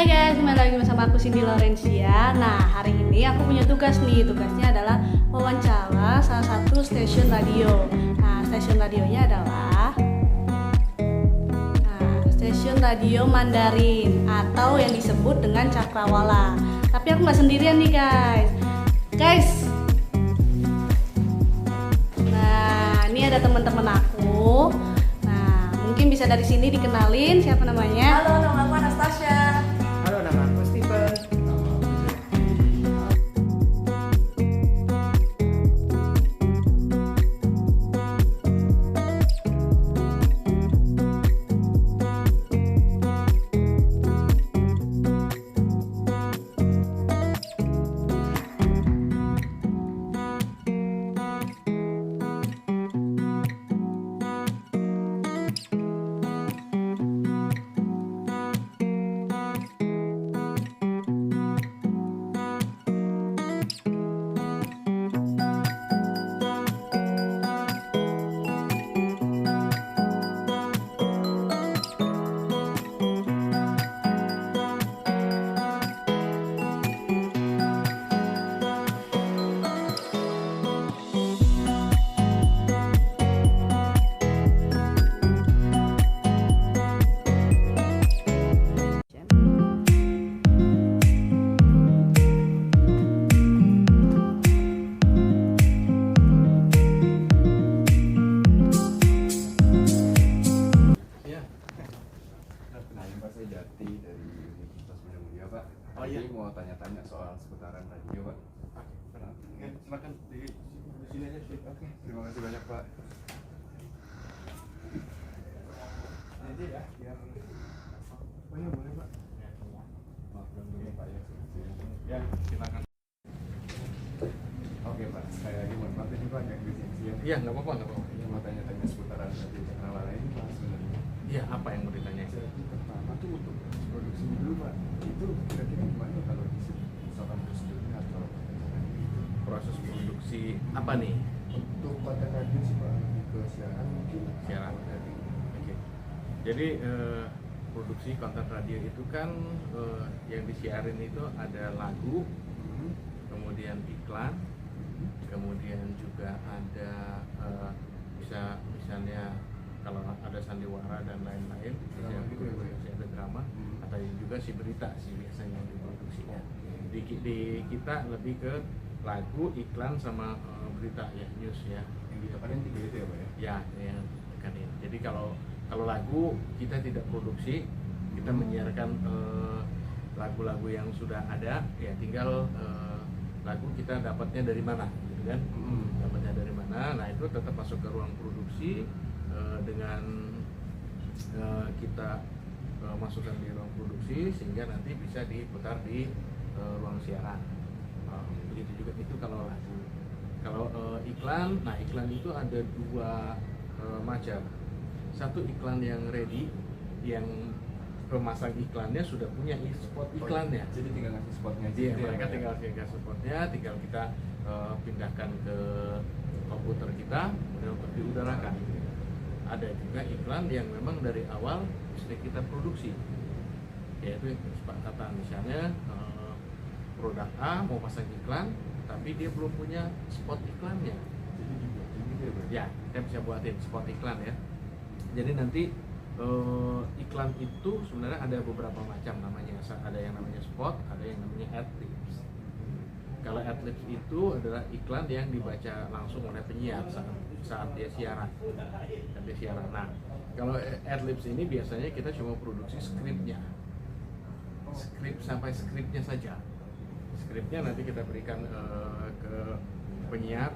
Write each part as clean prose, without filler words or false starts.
Hai guys, kembali lagi bersama aku Cindy Laurencia. Nah, hari ini aku punya tugas nih. Tugasnya adalah wawancara salah satu stasiun radio. Nah, stasiun radionya adalah stasiun radio Mandarin atau yang disebut dengan Cakrawala. Tapi aku nggak sendirian nih guys. Nah, ini ada teman-teman aku. Nah, mungkin bisa dari sini dikenalin siapa namanya. Halo, nama aku Anastasia. Halo, nama aku Steven. Jati dari Universitas Bunda Mulia, Pak. Oh iya. Jadi mau tanya-tanya soal seputaran radio, Pak. Oke, silakan di sini aja sih. Oke, terima kasih banyak, Pak. Ini ya, biar Oh iya, boleh, Pak. Maaf dulu, Pak ya. ya silakan. Oke, Pak. Saya lagi mohon maaf ini, Pak, yang di sini ya. Iya, nggak apa-apa. Ini mau tanya-tanya seputaran radio Cakrawala ini, Pak, sebenarnya. Iya, apa yang mau ditanya? Jadi pertama tuh untuk produksi dulu, Pak. Itu kira-kira gimana kalau di sini? Misalkan prosedurnya atau Proses produksi apa nih? untuk konten radio sih, Pak, lebih ke siaran mungkin. Siaran. Dari Oke. Jadi produksi konten radio itu kan yang disiarin itu ada lagu, kemudian iklan, kemudian juga ada bisa misalnya kalau ada sandiwara dan lain-lain, Drama gitu ya, Pak, ya? bisa ada drama, atau juga si berita sih biasanya yang diproduksinya. Di kita lebih ke lagu, iklan sama berita ya, news ya. yang didapatkan 3 itu ya, Pak ya? Ya, yang tekanin. Jadi kalau lagu kita tidak produksi, kita menyiarkan lagu-lagu yang sudah ada, ya tinggal lagu kita dapatnya dari mana, gitu kan? Dapatnya dari mana? Nah itu tetap masuk ke ruang produksi dengan kita masukkan di ruang produksi sehingga nanti bisa diputar di ruang siaran. Begitu juga itu kalau lagu. Kalau iklan, nah iklan itu ada 2 macam. Satu iklan yang ready, yang pemasang iklannya sudah punya spot iklannya. Jadi tinggal ngasih spotnya aja. Iya, gitu ya, mereka Pak ya? tinggal spotnya, tinggal kita pindahkan ke komputer kita, kemudian untuk diudarakan. Ada juga iklan yang memang dari awal mesti kita produksi, yaitu kesepakatan misalnya produk A mau pasang iklan, tapi dia belum punya spot iklannya. Jadi dibuatin gitu ya, Pak? Ya, kita bisa buatin spot iklan ya. Jadi nanti iklan itu sebenarnya ada beberapa macam namanya. Ada yang namanya spot, ada yang namanya ad-libs. Kalau ad-libs itu adalah iklan yang dibaca langsung oleh penyiar saat dia siaran. Nah, kalau ad-libs ini biasanya kita cuma produksi skripnya. Skrip sampai skripnya saja. Skripnya nanti kita berikan ke penyiar.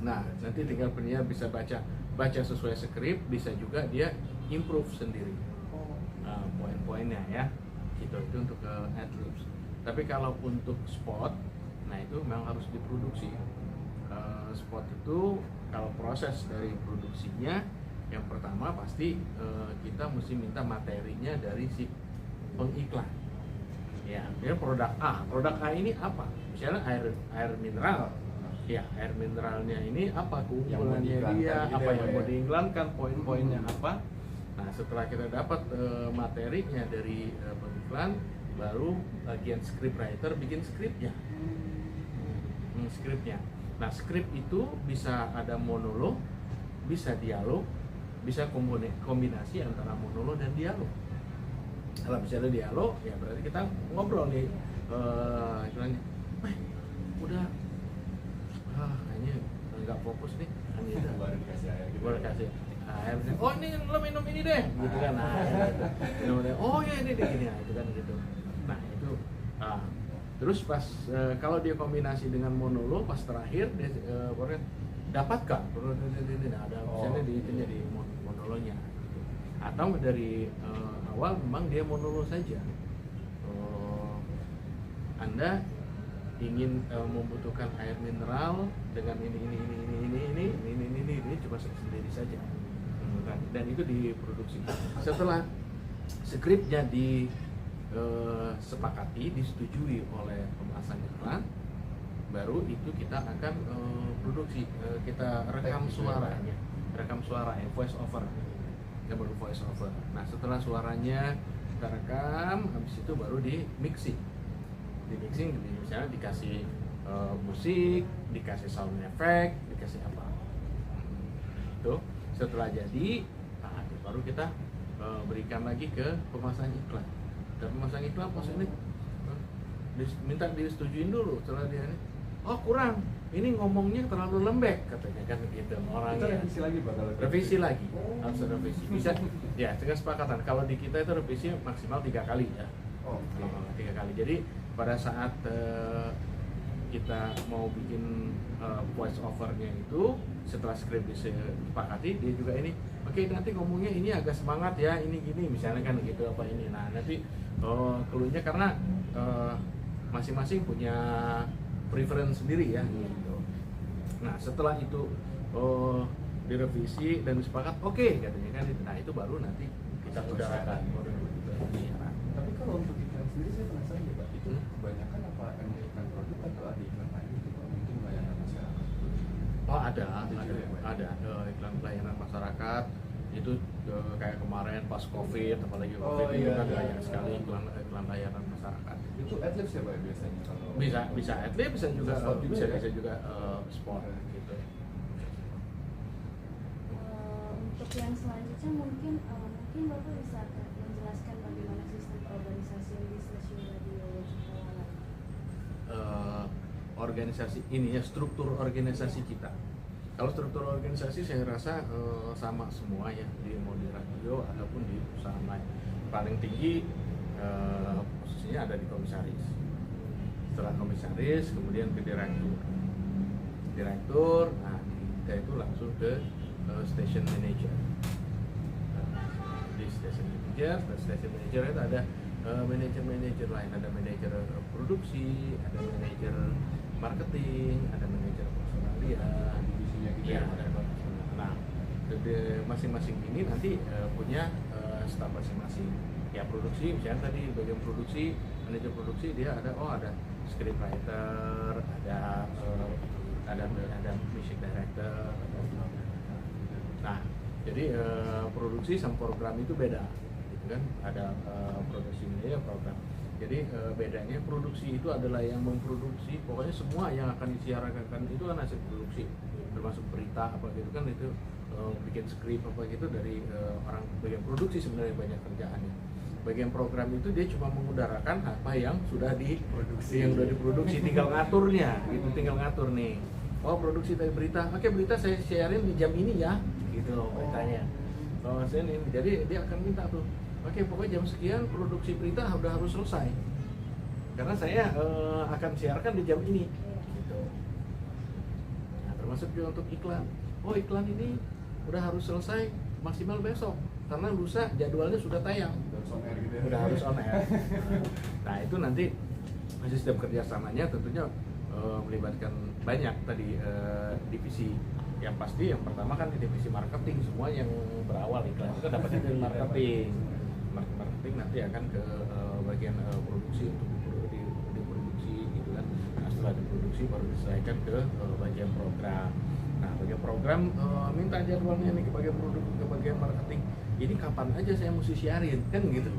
Nah, nanti tinggal penyiar bisa baca sesuai skrip, bisa juga dia improve sendiri poin-poinnya ya. Gitu, itu untuk ad-libs. Tapi kalau untuk spot, nah itu memang harus diproduksi. Spot itu kalau proses dari produksinya, yang pertama pasti kita mesti minta materinya dari si pengiklan. Ya, dia produk A ini apa? Misalnya air mineral. Ya, air mineralnya ini apa keunggulannya dia, apa yang mau diiklankan, poin-poinnya apa. Nah, setelah kita dapat materinya dari pengiklan, baru bagian script writer bikin skripnya. Skripnya. Nah, skrip itu bisa ada monolog, bisa dialog, bisa kombinasi antara monolog dan dialog. Kalau bisa ada dialog, ya berarti kita ngobrol nih, istilahnya, udah, kayaknya nggak fokus nih, kan gitu. Baru dikasih air gitu. Baru kasih air, oh ini lo minum ini deh, gitu kan, nah, gitu. Minum deh. Oh ya ini deh gini, nah, itu kan gitu. Nah itu, terus pas kalau dia kombinasi dengan monolog, pas terakhir dia dapatkan, nah, ada opsinya di monolognya, gitu. Atau dari awal memang dia monolog saja. Anda ingin membutuhkan air mineral dengan ini cuma sendiri saja, dan itu diproduksi. Setelah skripnya disepakati, disetujui oleh pemasang iklan, baru itu kita akan produksi, kita rekam suaranya, voice over, ya baru voice over. Nah setelah suaranya kita rekam, habis itu baru di mixing, misalnya dikasih musik, dikasih sound effect, dikasih apa, itu setelah jadi, nah itu baru kita berikan lagi ke pemasang iklan. Dan pemasang iklan pas ini minta disetujuin dulu, setelah dia ini, oh kurang, ini ngomongnya terlalu lembek katanya kan gitu orangnya. Itu revisi lagi Pak kalau revisi lagi, harus revisi, bisa ya dengan kesepakatan. Kalau di kita itu revisi maksimal 3 kali ya. Oh, 3 kali. Jadi pada saat kita mau bikin voice overnya itu, setelah skrip disepakati, dia juga ini, oke, nanti ngomongnya ini agak semangat ya, ini gini misalnya kan gitu apa ini. Nah nanti keluarnya karena masing-masing punya preference sendiri ya gitu. Nah setelah itu direvisi dan disepakati, oke, katanya kan, nah itu baru nanti kita udarakan. Tapi kalau untuk iklan sendiri saya penasaran ya Pak, itu kebanyakan apa emang iklan produk atau ada iklan lain gitu Pak, mungkin layanan masyarakat? Oh ada iklan pelayanan masyarakat itu kayak kemarin pas COVID, apalagi COVID itu kan banyak sekali iklan layanan masyarakat. Itu adlibs ya Pak biasanya kalau? Bisa adlib, bisa juga spot juga ya? bisa juga spot gitu. Untuk yang selanjutnya mungkin Bapak bisa menjelaskan bagaimana sistem organisasi di stasiun radio Ciptawalan. Organisasi ini ya, struktur organisasi kita. Kalau struktur organisasi saya rasa sama semua ya, mau di radio ataupun di perusahaan lain. Paling tinggi posisinya ada di komisaris. Setelah komisaris kemudian ke direktur, nah kita itu langsung ke station manager. Di station manager itu ada manajer lain, ada manajer produksi, ada manajer marketing, ada manajer personalia, divisinya gitu ya. ya. Nah, masing-masing ini nanti punya staf masing-masing. Ya produksi, misalnya tadi bagian produksi, manajer produksi dia ada script writer, ada music director. Nah, jadi produksi sama program itu beda, gitu kan? Ada produksi ini ya program. Jadi bedanya produksi itu adalah yang memproduksi, pokoknya semua yang akan disiarkan itu kan hasil produksi, termasuk berita apa gitu kan, itu bikin skrip apa gitu dari orang bagian produksi sebenarnya banyak kerjaannya. Bagian program itu dia cuma mengudarakan apa yang sudah diproduksi, tinggal ngaturnya, gitu, tinggal ngatur nih. Oh produksi dari berita, oke berita saya sharein di jam ini ya, gitu loh beritanya. Ini, jadi dia akan minta tuh, oke pokoknya jam sekian produksi berita udah harus selesai, karena saya akan siarkan di jam ini, gitu. Nah, termasuk juga untuk iklan. Oh iklan ini udah harus selesai maksimal besok, karena lusa jadwalnya sudah tayang. Udah harus on air. Nah itu nanti sistem kerjasamanya tentunya melibatkan banyak tadi divisi. Yang pasti yang pertama kan di divisi marketing, semua yang berawal iklan itu dapatnya dari marketing. Marketing nanti akan ke bagian produksi untuk diproduksi gitu kan. Nah setelah diproduksi baru diselesaikan ke bagian program. Nah bagian program minta jadwalnya nih ke bagian produk, ke bagian marketing. Ini kapan aja saya mesti siarin kan gitu.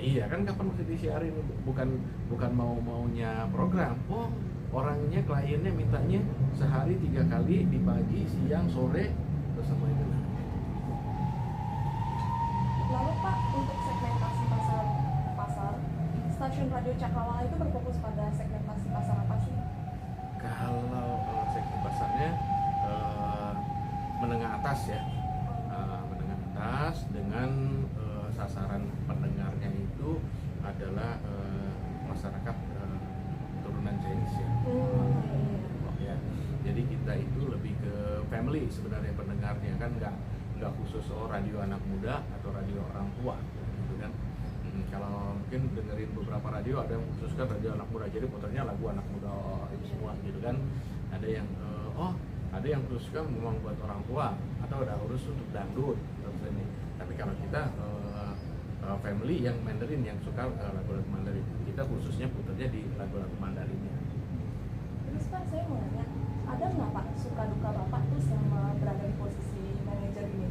Iya kan kapan mesti disiarin, bukan maunya program. Oh orangnya kliennya mintanya sehari 3 kali di pagi, siang, sore terus sama itu. Lalu Pak, untuk segmentasi pasar, stasiun radio Cakrawala itu berfokus pada segmentasi pasar apa sih? Kalau segmen pasarnya menengah atas ya, menengah atas dengan sasaran pendengarnya itu adalah masyarakat turunan Chinese ya. Ya. Jadi kita itu lebih ke family sebenarnya pendengarnya kan nggak khusus radio anak muda atau radio orang tua gitu kan. Kalau mungkin dengerin beberapa radio ada yang khususkan radio anak muda jadi putarnya lagu anak muda itu semua gitu kan. Ada yang ada yang khususkan memang buat orang tua atau ada urus untuk dangdut terus ini. Tapi kalau kita family yang Mandarin yang suka lagu-lagu Mandarin kita khususnya putarnya di lagu-lagu Mandarinnya. Terus Pak, saya mau nanya, ada nggak Pak suka duka Bapak tuh selama berada di posisi manajer ini?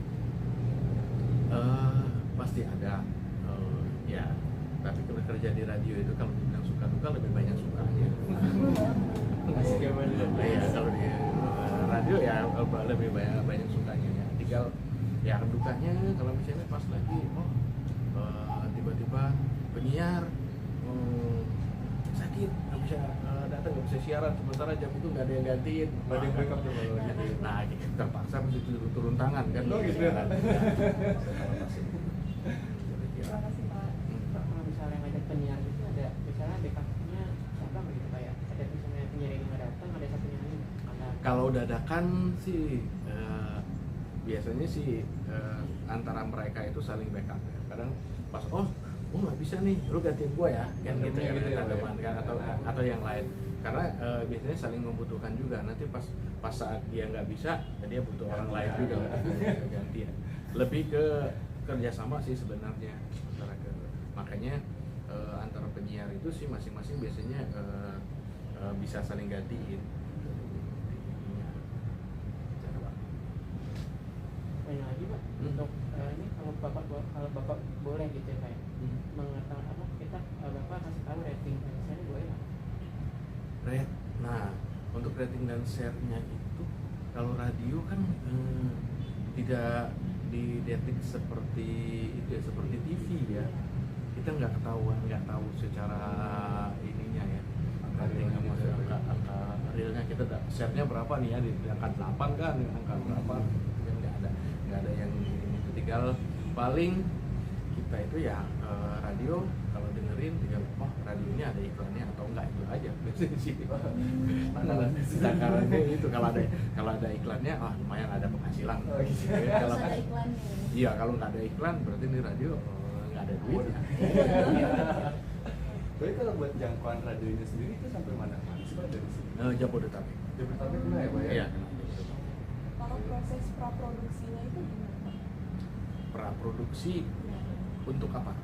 Pasti ada ya, tapi kalau kerja di radio itu kalau dibilang suka duka lebih banyak sukanya. Asik ya Bang. Iya, kalau di radio ya lebih banyak sukanya ya. Tinggal ya dukanya kalau misalnya pas lagi tiba-tiba penyiar sakit nggak bisa datang, nggak bisa siaran sementara jam itu nggak ada yang gantiin, Nggak ada yang backup tuh kalau jadi nah kita terpaksa mesti turun tangan kan. Oh, gitu. Siaran. Terima kasih Pak. Pak, kalau misalnya ngajak penyiar itu ada misalnya backupnya siapa begitu Pak ya? Ada misalnya penyiar ini nggak datang, ada satunya lagi ada. Kalau dadakan sih biasanya sih antara mereka itu saling backup ya. Kadang pas nggak bisa nih, lu gantiin gua ya, kan gitu ya, teman kan atau yang lain. Karena biasanya saling membutuhkan juga. Nanti pas saat dia nggak bisa, dia butuh orang lain juga untuk gantian. Lebih ke kerjasama sih sebenarnya makanya antara penyiar itu sih masing-masing biasanya bisa saling gantiin. Banyak lagi Pak, untuk ini kalau bapak boleh gitu ya Pak ya, mengetahui apa kita bapak kasih tahu rating dan share boleh Pak? Nah untuk rating dan share-nya itu kalau radio kan tidak didetik seperti itu ya, seperti TV ya. Kita nggak tahu secara ininya ya. Rating sama angka realnya kita share-nya berapa nih ya, di angka 8 kan, angka berapa? Nggak ada yang ini, tinggal paling kita itu ya radio kalau dengerin tinggal radio ini ada iklannya atau enggak itu aja biasanya sih. Takarannya itu kalau ada iklannya lumayan ada penghasilan. Kalau Harus ada iklannya. iya kalau nggak ada iklan berarti ini radio nggak ada duit. Tapi kalau buat jangkauan radionya sendiri itu sampai mana sih Pak dari sini? Jabodetabek. Jabodetabek kena ya Pak ya? Iya. Kalau proses praproduksinya itu gimana Pak? Praproduksi untuk apa?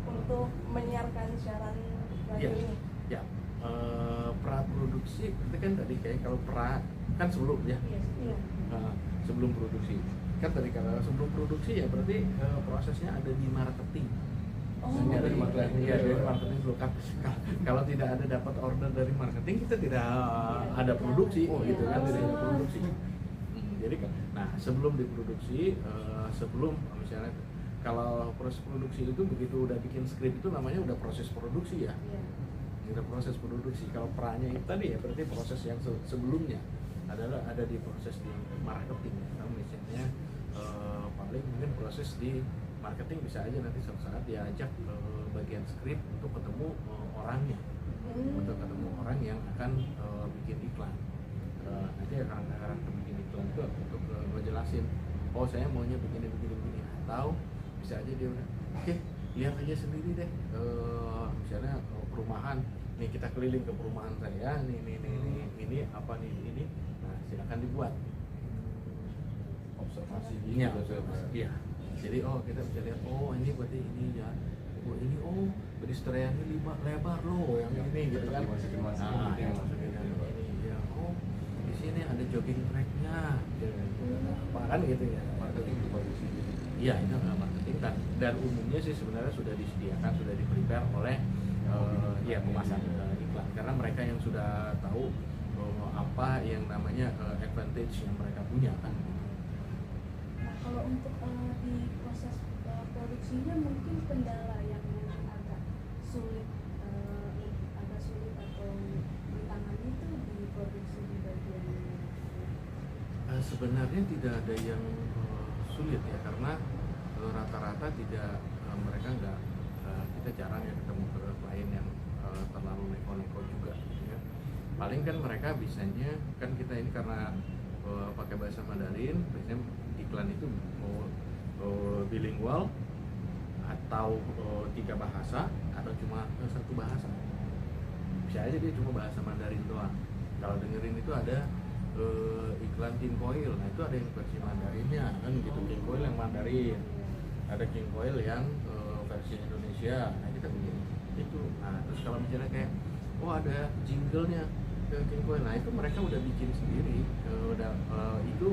Untuk menyiarkan siaran radio Iya. ini? Ya, praproduksi itu kan tadi kayak kalau kan sebelum ya. Iya. Sebelum produksi kan tadi kalau sebelum produksi ya berarti prosesnya ada di marketing. Oh, Ada di marketing, ya, dari iya. marketing dulu kan. Kalau tidak ada dapat order dari marketing kita tidak ada produksi, gitu kan, tidak ada produksi. Jadi kan, nah sebelum diproduksi, sebelum misalnya kalau proses produksi itu begitu udah bikin skrip itu namanya udah proses produksi ya. Udah proses produksi. Kalau perannya itu tadi ya berarti proses yang sebelumnya adalah ada di proses di marketing. Nah, misalnya paling mungkin proses di marketing bisa aja nanti suatu saat diajak ke bagian skrip untuk ketemu orangnya, untuk ketemu orang yang akan bikin iklan. Nanti akan bikin iklan itu untuk ngejelasin, saya maunya begini, atau bisa aja dia udah, oke, lihat aja sendiri deh, misalnya perumahan, nih kita keliling ke perumahan saya, ini apa nih ini, nah silakan dibuat. Observasi Iya, gitu. iya. Jadi kita bisa lihat, ini berarti ini ya, ini pedestriannya lebar loh, yang ini gitu kan. Masukin Nah, gitu ya. masukin yang ini ya, di sini ada jogging tracknya, apa kan gitu ya. Marketing itu bagus sih. Iya, itu marketing dan umumnya sih sebenarnya sudah disediakan, sudah di-prepare oleh ya pemasang iklan, karena mereka yang sudah tahu apa yang namanya advantage yang mereka punya kan. Nah, kalau untuk di proses produksinya mungkin kendala yang mungkin agak sulit atau ditangani itu di produksi di bagian Sebenarnya tidak ada yang sulit ya, karena rata-rata tidak mereka nggak kita jarang ya ketemu ke klien yang terlalu neko-neko juga gitu ya. Paling kan mereka bisanya kan kita ini karena pakai bahasa Mandarin, biasanya iklan itu mau bilingual atau 3 bahasa atau cuma 1 bahasa. Bisa aja dia cuma bahasa Mandarin doang. Kalau dengerin itu ada iklan King Coil, nah itu ada yang versi Mandarinnya kan gitu, King Coil yang Mandarin, ada King Coil yang versi Indonesia, nah kita bikin itu. Nah terus kalau misalnya kayak ada jinglenya King Coil, nah itu mereka udah bikin sendiri, itu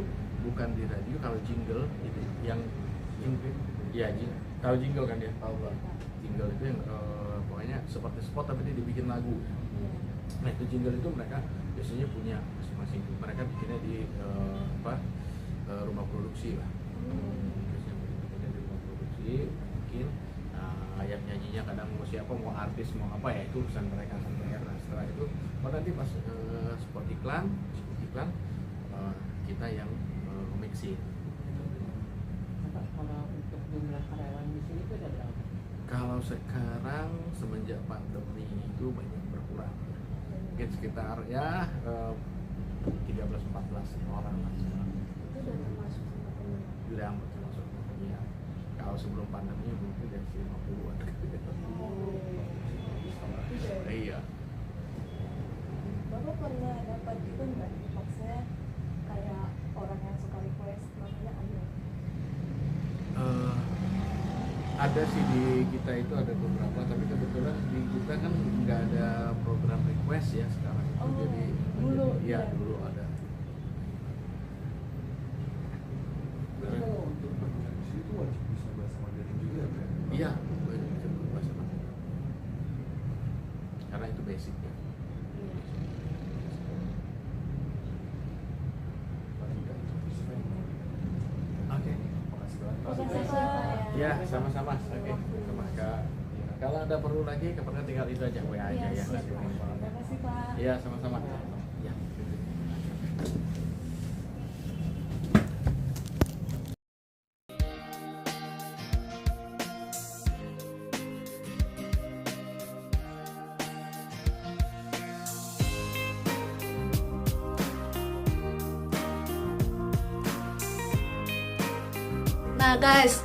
bukan di radio. Kalau jingle itu yang ya tahu jingle kan dia, tahu bang. Jingle itu yang pokoknya seperti spot tapi dia dibikin lagu. Nah itu jingle itu mereka biasanya punya masing-masing, mereka bikinnya di rumah produksi lah. Biasanya bikinnya di rumah produksi, bikin yang nyanyinya kadang mau siapa, mau artis, mau apa ya itu urusan mereka akan bayar. Nah setelah itu nanti pas spot iklan kita yang mixing. Kalau untuk jumlah karyawan di sini itu ada berapa? Kalau sekarang semenjak pandemi itu banyak berkurang, mungkin sekitar ya 13-14 orang lah sekarang. itu udah termasuk sama penyumbang. Udah termasuk penyiar. Kalau sebelum pandemi mungkin dari 50-an. Iya. Bapak pernah dapat itu nggak? Maksudnya kayak orang yang suka request namanya ada. Ada sih di kita itu ada beberapa, tapi kebetulan di kita kan nggak ada program request ya sekarang itu. Oh, Jadi dulu, ya ya. dulu ada. Berarti kalau untuk berkunjung di sini tuh wajib bisa bahasa Mandarin juga ya, Pak? Iya, banyak bisa bahasa Mandarin. Karena itu basic ya. Paling nggak itu bisa kan? Oke. Makasih banget, Pak. Makasih, Pak. Ya, sama-sama. Oke, sama Kak. Kalau ada perlu lagi, kapan tinggal itu aja WA aja ya. Siap, Pak. Terima kasih, Pak. Iya, sama-sama. Ya. Nah guys,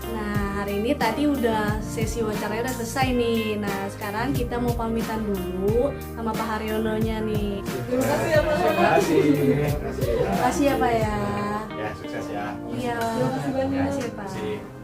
hari ini tadi udah sesi wawancaranya udah selesai nih. Nah sekarang kita mau pamitan dulu sama Pak Haryononya nih. Terima kasih ya Pak. Terima kasih. Terima kasih ya Pak ya. Ya, sukses ya. Iya. Terima kasih banyak. Terima kasih ya Pak. Terima kasih.